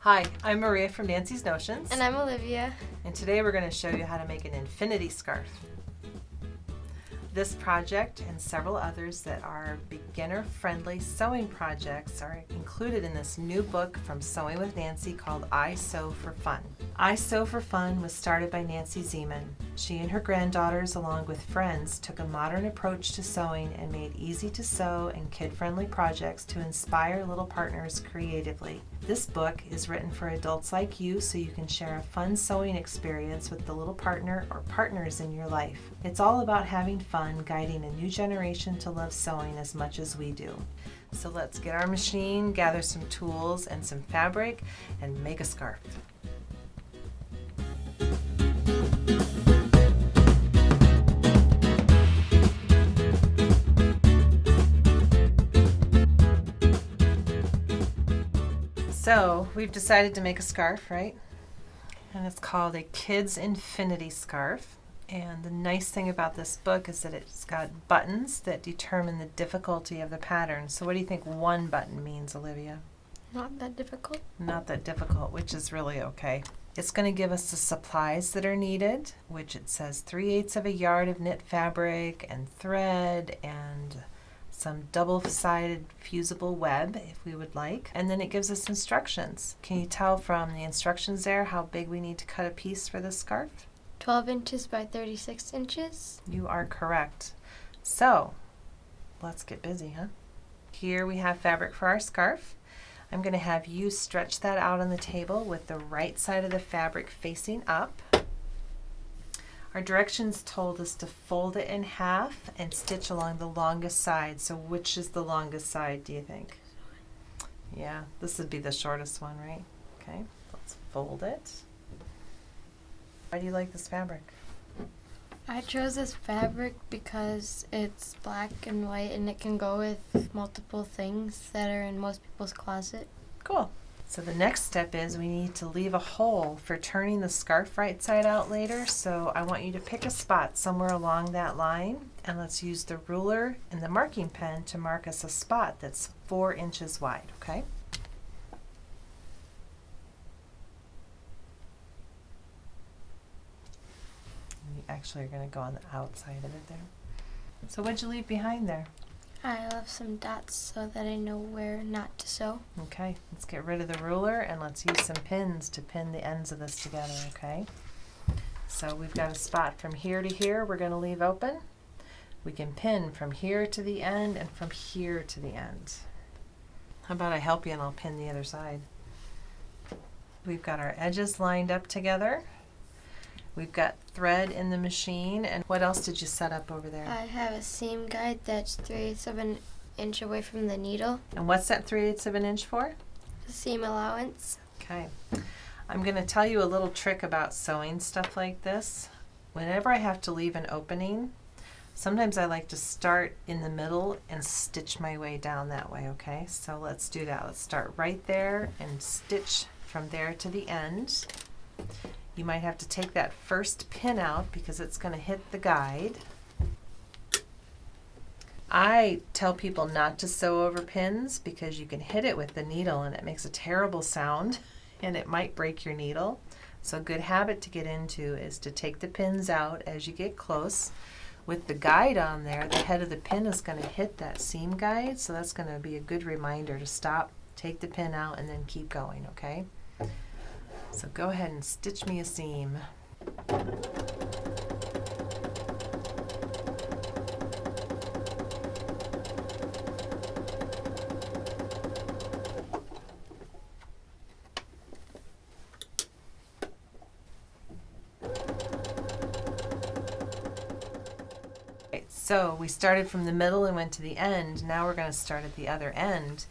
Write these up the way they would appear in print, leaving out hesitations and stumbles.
Hi, I'm Maria from Nancy's Notions. And I'm Olivia. And today we're going to show you how to make an infinity scarf. This project and several others that are beginner-friendly sewing projects are included in this new book from Sewing with Nancy called I Sew for Fun. I Sew for Fun was started by Nancy Zeman. She and her granddaughters, along with friends, took a modern approach to sewing and made easy-to-sew and kid-friendly projects to inspire little partners creatively. This book is written for adults like you so you can share a fun sewing experience with the little partner or partners in your life. It's all about having fun, guiding a new generation to love sewing as much as we do. So let's get our machine, gather some tools and some fabric, and make a scarf. So we've decided to make a scarf, right? And it's called a Kids Infinity Scarf. And the nice thing about this book is that it's got buttons that determine the difficulty of the pattern. So what do you think one button means, Olivia? Not that difficult. Not that difficult, which is really okay. It's going to give us the supplies that are needed, which it says 3/8 of a yard of knit fabric and thread and some double-sided fusible web if we would like, and then it gives us instructions. Can you tell from the instructions there how big we need to cut a piece for this scarf? 12 inches by 36 inches. You are correct. So let's get busy, huh? Here we have fabric for our scarf. I'm going to have you stretch that out on the table with the right side of the fabric facing up. Our directions told us to fold it in half and stitch along the longest side. So which is the longest side, do you think? Yeah, this would be the shortest one, right? Okay, let's fold it. Why do you like this fabric? I chose this fabric because it's black and white and it can go with multiple things that are in most people's closet. Cool. So the next step is we need to leave a hole for turning the scarf right side out later. So I want you to pick a spot somewhere along that line, and let's use the ruler and the marking pen to mark us a spot that's 4 inches wide, okay? You actually are going to go on the outside of it there. So what'd you leave behind there? I left some dots so that I know where not to sew. Okay, let's get rid of the ruler and let's use some pins to pin the ends of this together, okay? So we've got a spot from here to here we're going to leave open. We can pin from here to the end and from here to the end. How about I help you and I'll pin the other side. We've got our edges lined up together. We've got thread in the machine, and what else did you set up over there? I have a seam guide that's 3/8 of an inch away from the needle. And what's that 3/8 of an inch for? The seam allowance. Okay. I'm going to tell you a little trick about sewing stuff like this. Whenever I have to leave an opening, sometimes I like to start in the middle and stitch my way down that way, okay? So let's do that. Let's start right there and stitch from there to the end. You might have to take that first pin out because it's going to hit the guide. I tell people not to sew over pins because you can hit it with the needle and it makes a terrible sound and it might break your needle. So a good habit to get into is to take the pins out as you get close. With the guide on there, the head of the pin is going to hit that seam guide, so that's going to be a good reminder to stop, take the pin out, and then keep going, okay? So go ahead and stitch me a seam. Okay, so we started from the middle and went to the end. Now we're going to start at the other end.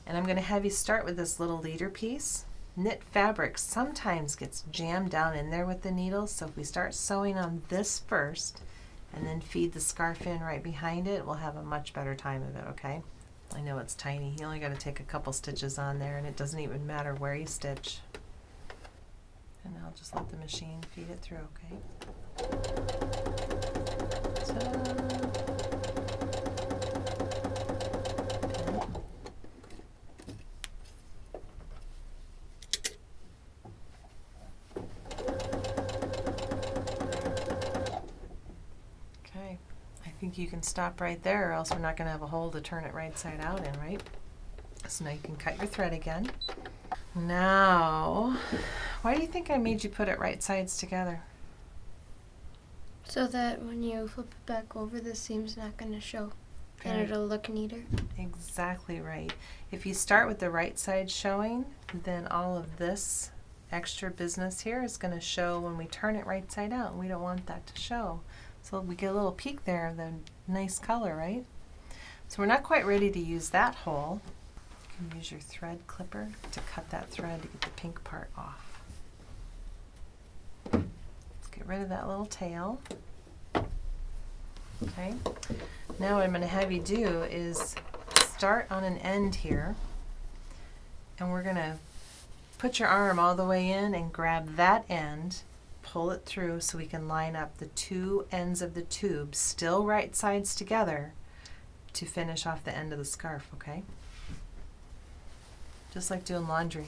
And I'm going to have you start with this little leader piece. Knit fabric sometimes gets jammed down in there with the needle, so if we start sewing on this first and then feed the scarf in right behind it, we'll have a much better time of it, okay? I know it's tiny. You only got to take a couple stitches on there and it doesn't even matter where you stitch. And I'll just let the machine feed it through, okay? Ta-da. think you can stop right there, or else we're not going to have a hole to turn it right side out in, right? So now you can cut your thread again. Now, why do you think I made you put it right sides together? So that when you flip it back over, the seam's not going to show. And it'll look neater. Exactly right. If you start with the right side showing, then all of this extra business here is going to show when we turn it right side out, and we don't want that to show. So we get a little peek there of the nice color, right? So we're not quite ready to use that hole. You can use your thread clipper to cut that thread to get the pink part off. Let's get rid of that little tail. Okay, now what I'm going to have you do is start on an end here, and we're going to put your arm all the way in and grab that end, pull it through so we can line up the two ends of the tube, still right sides together, to finish off the end of the scarf, okay? Just like doing laundry.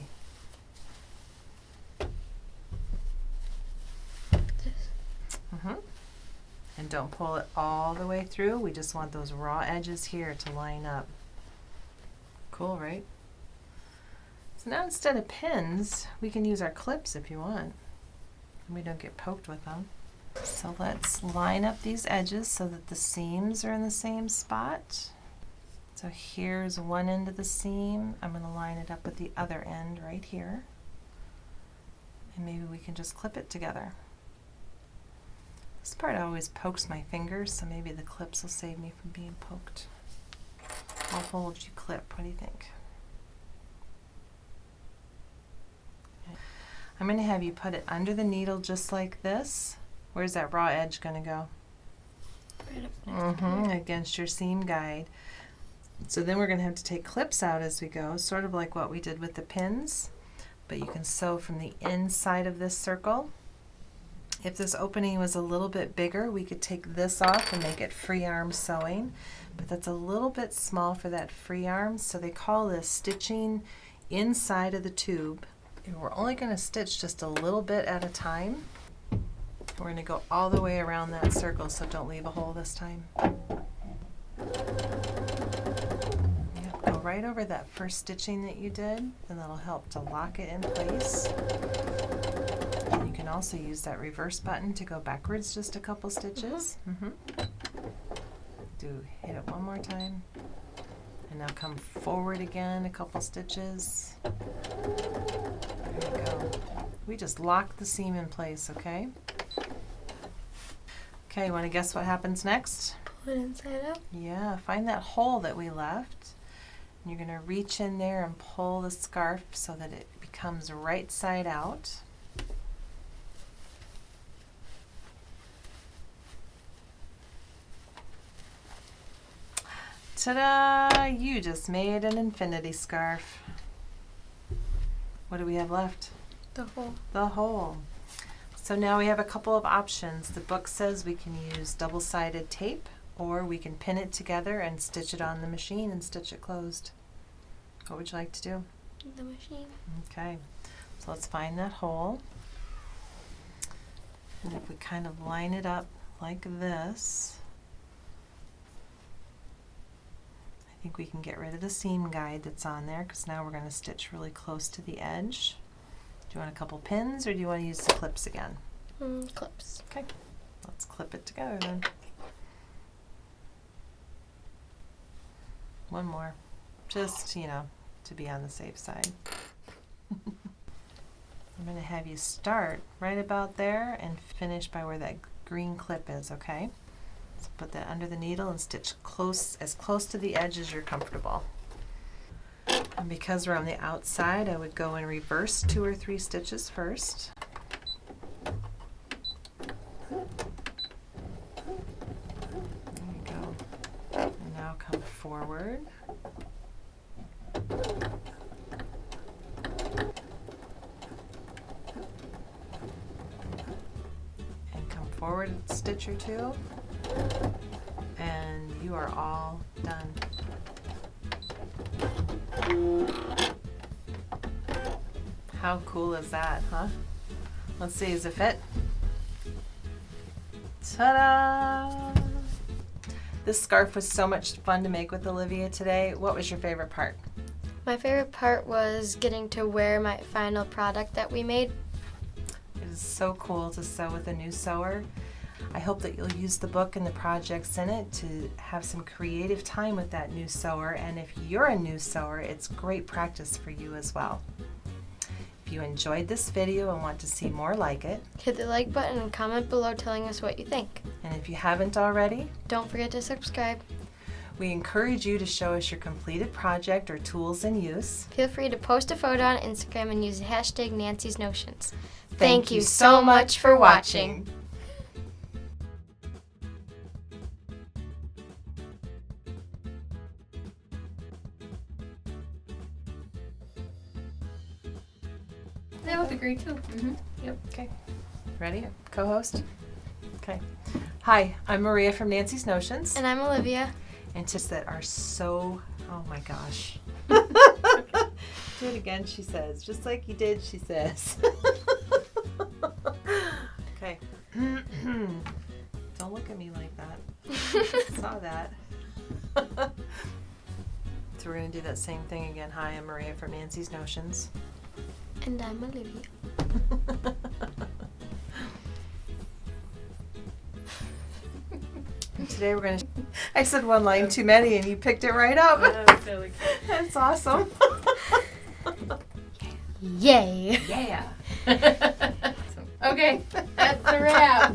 And don't pull it all the way through. We just want those raw edges here to line up. Cool, right? So now instead of pins, we can use our clips if you want. We don't get poked with them. So let's line up these edges so that the seams are in the same spot. So here's one end of the seam. I'm going to line it up with the other end right here. And maybe we can just clip it together. This part always pokes my fingers, so maybe the clips will save me from being poked. I'll hold you clip. What do you think? Okay. I'm going to have you put it under the needle just like this. Where's that raw edge going to go? Right up next to against your seam guide. So then we're going to have to take clips out as we go, sort of like what we did with the pins. But you can sew from the inside of this circle. If this opening was a little bit bigger, we could take this off and make it free arm sewing, but that's a little bit small for that free arm, so they call this stitching inside of the tube. And we're only going to stitch just a little bit at a time. We're going to go all the way around that circle, so don't leave a hole this time. Yep, go right over that first stitching that you did, and that'll help to lock it in place. You can also use that reverse button to go backwards just a couple stitches. Hit it one more time. And now come forward again a couple stitches. There we go. We just lock the seam in place, okay? Okay, you want to guess what happens next? Pull it inside out. Yeah, find that hole that we left. And you're going to reach in there and pull the scarf so that it becomes right side out. Ta-da! You just made an infinity scarf. What do we have left? The hole. The hole. So now we have a couple of options. The book says we can use double-sided tape, or we can pin it together and stitch it on the machine and stitch it closed. What would you like to do? The machine. Okay, so let's find that hole. And if we kind of line it up like this, I think we can get rid of the seam guide that's on there, because now we're going to stitch really close to the edge. Do you want a couple pins, or do you want to use the clips again? Clips. Okay, let's clip it together then. One more, just, to be on the safe side. I'm going to have you start right about there and finish by where that green clip is, okay? So put that under the needle and stitch as close to the edge as you're comfortable. And because we're on the outside, I would go in reverse 2 or 3 stitches first. There you go. And now come forward. And come forward a stitch or 2. And you are all done. How cool is that, huh? Let's see, does it fit? Ta-da! This scarf was so much fun to make with Olivia today. What was your favorite part? My favorite part was getting to wear my final product that we made. It is so cool to sew with a new sewer. I hope that you'll use the book and the projects in it to have some creative time with that new sewer. And if you're a new sewer, it's great practice for you as well. If you enjoyed this video and want to see more like it, Hit the like button and comment below telling us what you think. and if you haven't already, Don't forget to subscribe. we encourage you to show us your completed project or tools in use. Feel free to post a photo on Instagram and use the hashtag Nancy's Notions. Thank you so much for watching. That would be great too. Yep. Okay. Ready? Co-host? Okay. Hi, I'm Maria from Nancy's Notions. And I'm Olivia. And just that are so, oh my gosh. Do it again, she says. Just like you did, she says. Okay. Don't look at me like that. I saw that. So we're going to do that same thing again. Hi, I'm Maria from Nancy's Notions. And I'm Olivia. And today we're going to, I said one line too many and you picked it right up. That's really cool. That's awesome. Yay! Yeah. Okay, that's a wrap.